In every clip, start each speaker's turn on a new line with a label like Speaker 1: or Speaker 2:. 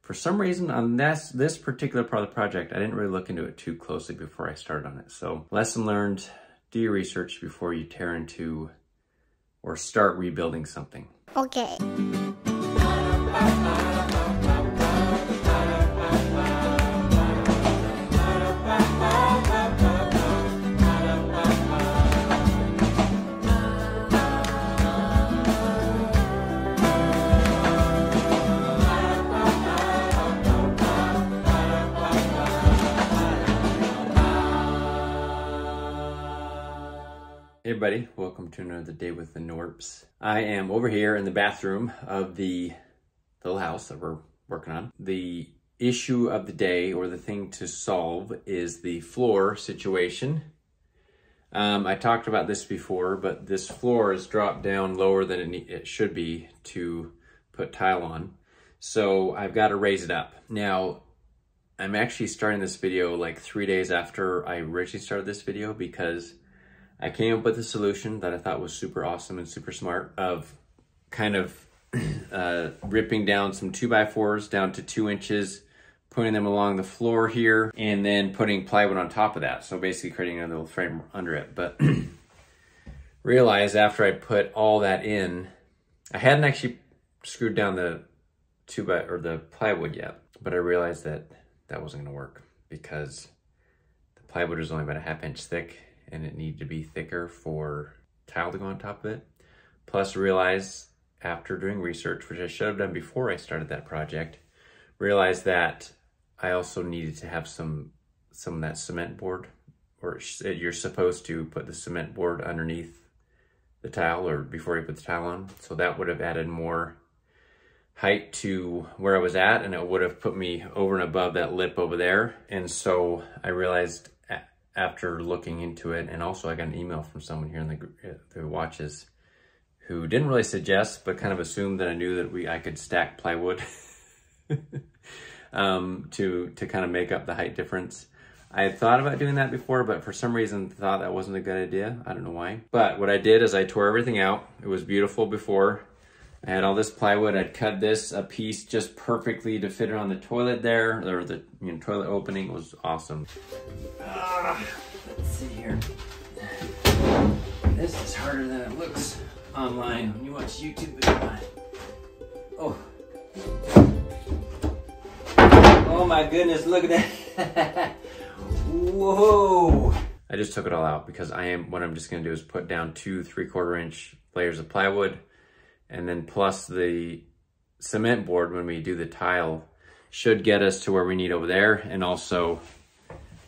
Speaker 1: For some reason on this particular part of the project, I didn't really look into it too closely before I started on it. So lesson learned, do your research before you tear into or start rebuilding something.
Speaker 2: Okay.
Speaker 1: Hey everybody, welcome to another day with the Knorps. I am over here in the bathroom of the little house that we're working on. The issue of the day, or the thing to solve, is the floor situation. I talked about this before, but this floor is dropped down lower than it should be to put tile on. So I've got to raise it up. Now, I'm actually starting this video like 3 days after I originally started this video, because I came up with a solution that I thought was super awesome and super smart of kind of ripping down some 2x4s down to 2 inches, putting them along the floor here, and then putting plywood on top of that. So basically creating a little frame under it. But realized after I put all that in, I hadn't actually screwed down the the plywood yet, but I realized that that wasn't gonna work because the plywood was only about a 1/2 inch thick, and it needed to be thicker for tile to go on top of it. Plus realized after doing research, which I should have done before I started that project, realized that I also needed to have some of that cement board, or you're supposed to put the cement board underneath the tile or before you put the tile on. So that would have added more height to where I was at, and it would have put me over and above that lip over there. And so I realized after looking into it, and also I got an email from someone here in the watches who didn't really suggest, but kind of assumed that I knew that I could stack plywood to kind of make up the height difference. I had thought about doing that before, but for some reason thought that wasn't a good idea. I don't know why. But what I did is I tore everything out. It was beautiful before. I had all this plywood. I'd cut this a piece just perfectly to fit it on the toilet there, or the toilet opening. Was awesome. Let's see here. This is harder than it looks online when you watch YouTube video. Oh. Oh my goodness, look at that. Whoa. I just took it all out because what I'm just gonna do is put down 2 3/4 inch layers of plywood, and then plus the cement board when we do the tile should get us to where we need over there, and also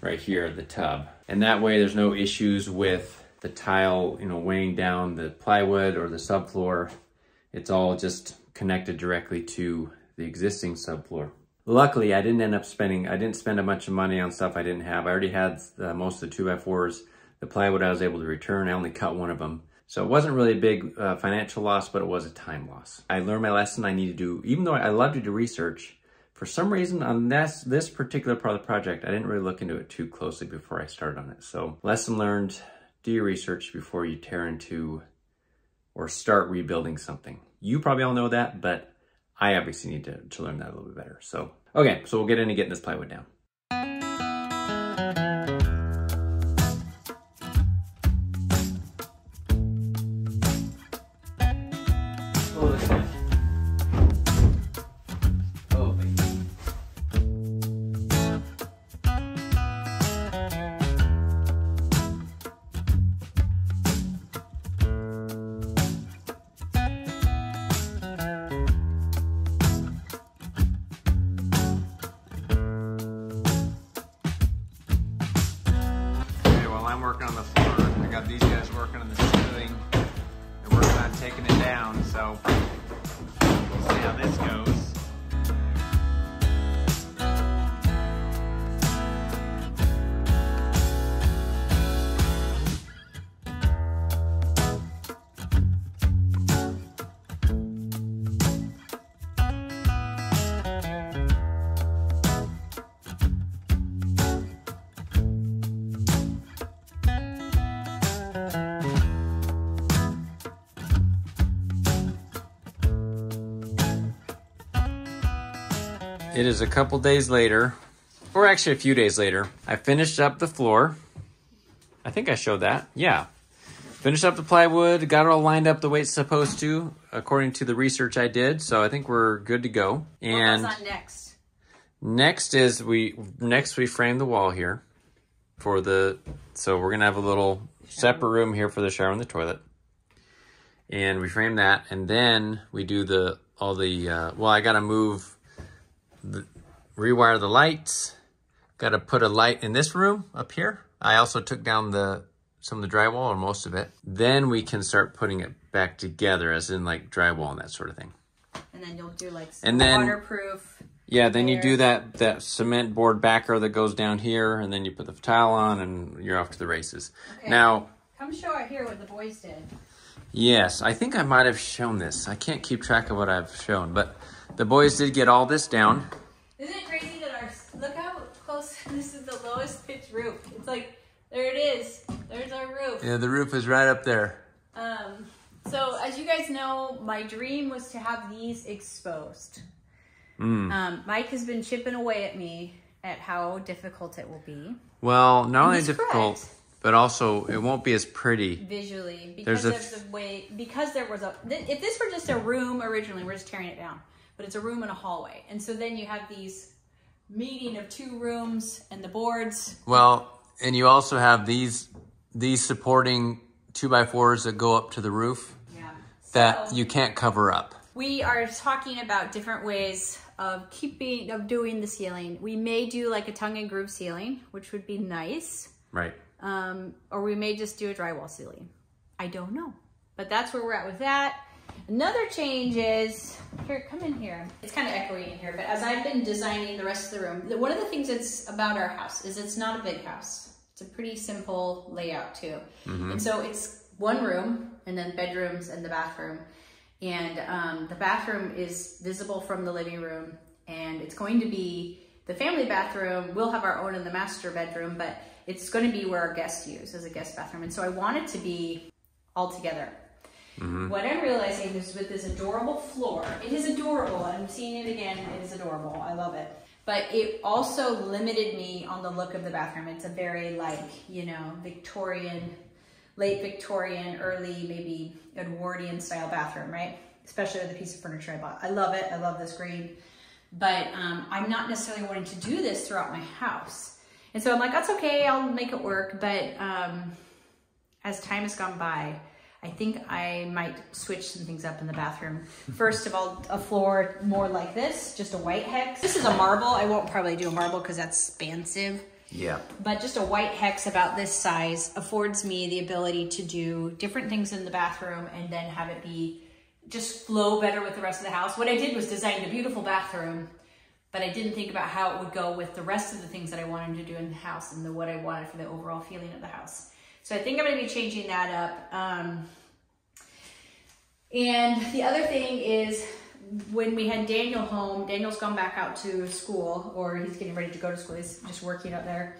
Speaker 1: right here the tub. And that way there's no issues with the tile, weighing down the plywood or the subfloor. It's all just connected directly to the existing subfloor. Luckily, I didn't spend a bunch of money on stuff I didn't have. I already had most of the 2x4s. The plywood I was able to return. I only cut one of them. So it wasn't really a big financial loss, but it was a time loss. I learned my lesson. I need to do, even though I love to do research, for some reason on this particular part of the project, I didn't really look into it too closely before I started on it. So lesson learned, do your research before you tear into or start rebuilding something. You probably all know that, but I obviously need to learn that a little bit better. So, okay, so we'll get into getting this plywood down. Working on the floor. I got these guys working on the ceiling. They're working on taking it down, so we'll see how this goes. It is a couple days later, or actually a few days later. I finished up the floor. I think I showed that. Yeah. Finished up the plywood, got it all lined up the way it's supposed to, according to the research I did. So I think we're good to go. And
Speaker 2: what's on next?
Speaker 1: Next we frame the wall here for the, so we're gonna have a little separate room here for the shower and the toilet. And we frame that, and then we do well, I gotta rewire the lights. Gotta put a light in this room up here. I also took down some of the drywall, or most of it. Then we can start putting it back together, as in like drywall and that sort of thing.
Speaker 2: And then you'll do like
Speaker 1: some
Speaker 2: waterproof.
Speaker 1: Yeah, then you do that cement board backer that goes down here, and then you put the towel on, and you're off to the races.
Speaker 2: Okay.
Speaker 1: Now,
Speaker 2: come show it here what the boys did.
Speaker 1: Yes, I think I might have shown this. I can't keep track of what I've shown, but the boys did get all this down.
Speaker 2: Isn't it crazy that look how close, this is the lowest pitch roof. It's like, there it is. There's our roof.
Speaker 1: Yeah, the roof is right up there.
Speaker 2: So as you guys know, my dream was to have these exposed. Mike has been chipping away at me at how difficult it will be.
Speaker 1: Well, not only difficult, but also it won't be as pretty
Speaker 2: visually because of the way, because there was if this were just a room originally, we're just tearing it down, but it's a room and a hallway. And so then you have these meeting of two rooms and the boards.
Speaker 1: Well, and you also have these supporting 2x4s that go up to the roof.
Speaker 2: Yeah.
Speaker 1: That you can't cover up. We
Speaker 2: are talking about different ways of doing the ceiling. We may do like a tongue and groove ceiling, which would be nice.
Speaker 1: Right.
Speaker 2: Or we may just do a drywall ceiling. I don't know, but that's where we're at with that. Another change is, here, come in here. It's kind of echoey in here, but as I've been designing the rest of the room, one of the things that's about our house is it's not a big house. It's a pretty simple layout too. And so it's one room and then bedrooms and the bathroom. And the bathroom is visible from the living room, and it's going to be the family bathroom. We'll have our own in the master bedroom, but it's going to be where our guests use as a guest bathroom. And so I want it to be all together. What I'm realizing is with this adorable floor, it is adorable. I'm seeing it again. It is adorable. I love it. But it also limited me on the look of the bathroom. It's a very Victorian, late Victorian, early, maybe Edwardian style bathroom, right? Especially with the piece of furniture I bought. I love it. I love this green. But I'm not necessarily wanting to do this throughout my house. And so I'm like, that's okay. I'll make it work. But as time has gone by, I think I might switch some things up in the bathroom. First of all, a floor more like this, just a white hex. This is a marble. I won't probably do a marble because that's expensive.
Speaker 1: Yeah.
Speaker 2: But just a white hex about this size affords me the ability to do different things in the bathroom and then have it be just flow better with the rest of the house. What I did was design a beautiful bathroom, but I didn't think about how it would go with the rest of the things that I wanted to do in the house and what I wanted for the overall feeling of the house. So I think I'm going to be changing that up. And the other thing is, when we had Daniel home, Daniel's gone back out to school, or he's getting ready to go to school. He's just working up there.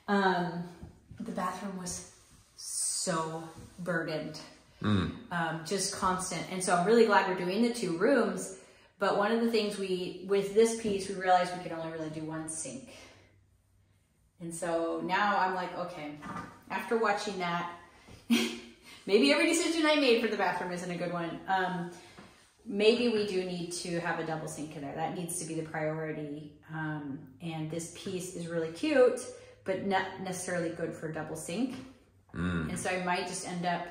Speaker 2: The bathroom was so burdened, just constant. And so I'm really glad we're doing the 2 rooms. But one of the things with this piece, we realized we could only really do 1 sink. And so now I'm like, okay, after watching that, maybe every decision I made for the bathroom isn't a good one. Maybe we do need to have a double sink in there. That needs to be the priority. And this piece is really cute, but not necessarily good for a double sink. And so I might just end up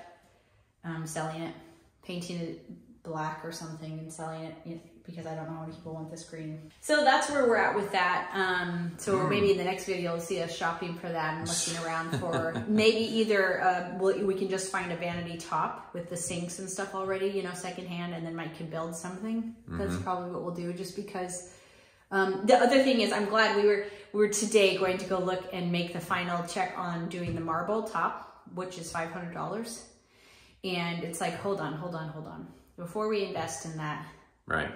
Speaker 2: selling it, painting it black or something and selling it, because I don't know how many people want this green. So that's where we're at with that. So maybe in the next video, you'll see us shopping for that and looking around for maybe either we can just find a vanity top with the sinks and stuff already, secondhand, and then Mike can build something. That's probably what we'll do, just because. The other thing is, I'm glad we were today going to go look and make the final check on doing the marble top, which is $500. And it's like, hold on. Before we invest in that,
Speaker 1: right,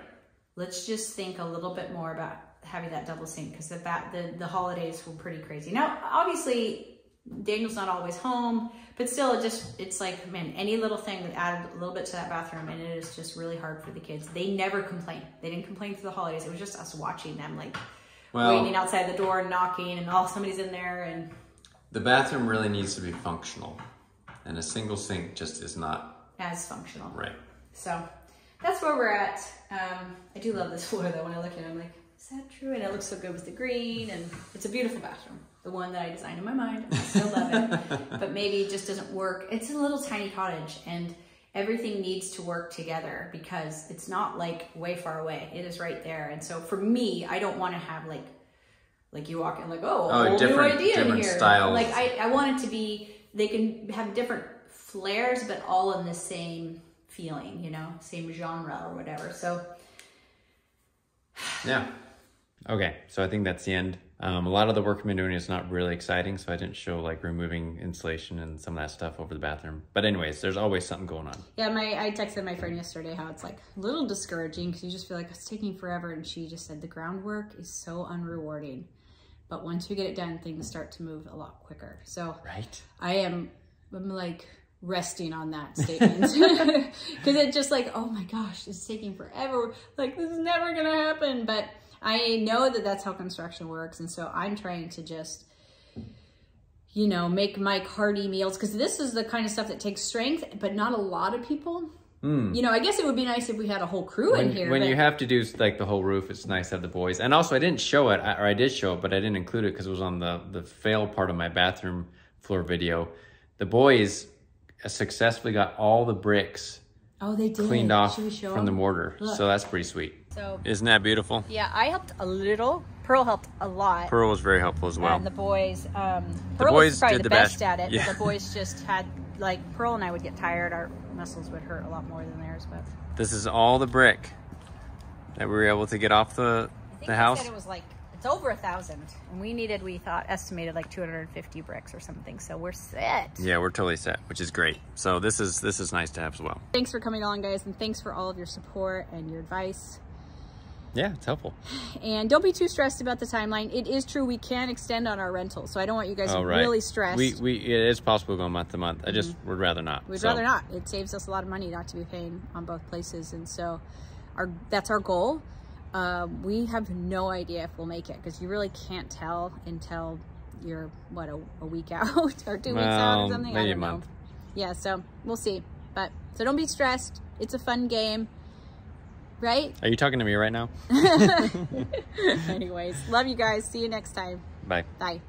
Speaker 2: let's just think a little bit more about having that double sink, because the holidays were pretty crazy. Now, obviously, Daniel's not always home, but still it's like, man, any little thing that added a little bit to that bathroom, and it is just really hard for the kids. They never complain. They didn't complain through the holidays. It was just us watching them, like waiting outside the door and knocking, and somebody's in there. And
Speaker 1: the bathroom really needs to be functional, and a single sink just is not
Speaker 2: as functional.
Speaker 1: Right.
Speaker 2: So that's where we're at. I do love this floor though. When I look at it, I'm like, is that true? And it looks so good with the green, and it's a beautiful bathroom. The one that I designed in my mind. I still love it, but maybe it just doesn't work. It's a little tiny cottage, and everything needs to work together because it's not like way far away. It is right there. And so for me, I don't want to have like you walk in like, a whole new idea in here.
Speaker 1: Styles.
Speaker 2: Like I want it to be, they can have different flares, but all in the same feeling, you know, same genre or whatever. So
Speaker 1: yeah. Okay, so I think that's the end. A lot of the work I've been doing is not really exciting, so I didn't show like removing insulation and some of that stuff over the bathroom. But anyways, there's always something going on.
Speaker 2: Yeah, I texted my friend yesterday how it's like a little discouraging because you just feel like it's taking forever, and she just said the groundwork is so unrewarding. But once you get it done, things start to move a lot quicker. So
Speaker 1: right.
Speaker 2: I'm like resting on that statement because it's just like, oh my gosh, it's taking forever. Like this is never going to happen. But I know that that's how construction works. And so I'm trying to just, you know, make Mike hearty meals, because this is the kind of stuff that takes strength, but not a lot of people. You know, I guess it would be nice if we had a whole crew in here.
Speaker 1: When you have to do like the whole roof, it's nice to have the boys. And also I didn't show it, or I did show it, but I didn't include it because it was on the fail part of my bathroom floor video. The boys successfully got all the bricks cleaned off from the mortar. Look. So that's pretty sweet. So isn't that beautiful?
Speaker 2: Yeah, I helped a little. Pearl helped a lot.
Speaker 1: Pearl was very helpful as well.
Speaker 2: And the boys, Pearl was probably the best at it. Yeah. The boys just had, like, Pearl and I would get tired. Our muscles would hurt a lot more than theirs. But
Speaker 1: this is all the brick that we were able to get off the house.
Speaker 2: Said it was like, it's over 1,000, and we estimated like 250 bricks or something. So we're set.
Speaker 1: Yeah, we're totally set, which is great. So this is nice to have as well.
Speaker 2: Thanks for coming along, guys, and thanks for all of your support and your advice.
Speaker 1: Yeah, it's helpful.
Speaker 2: And don't be too stressed about the timeline. It is true we can extend on our rental, so I don't want you guys really stressed.
Speaker 1: It is possible going month to month. I just would rather not.
Speaker 2: We'd rather not. It saves us a lot of money not to be paying on both places, and so that's our goal. We have no idea if we'll make it, because you really can't tell until you're a week out or 2 weeks out or something.
Speaker 1: Maybe
Speaker 2: I don't
Speaker 1: a month.
Speaker 2: know. Yeah, so we'll see. But so don't be stressed. It's a fun game. Right?
Speaker 1: Are you talking to me right now?
Speaker 2: Anyways, love you guys. See you next time.
Speaker 1: Bye.
Speaker 2: Bye.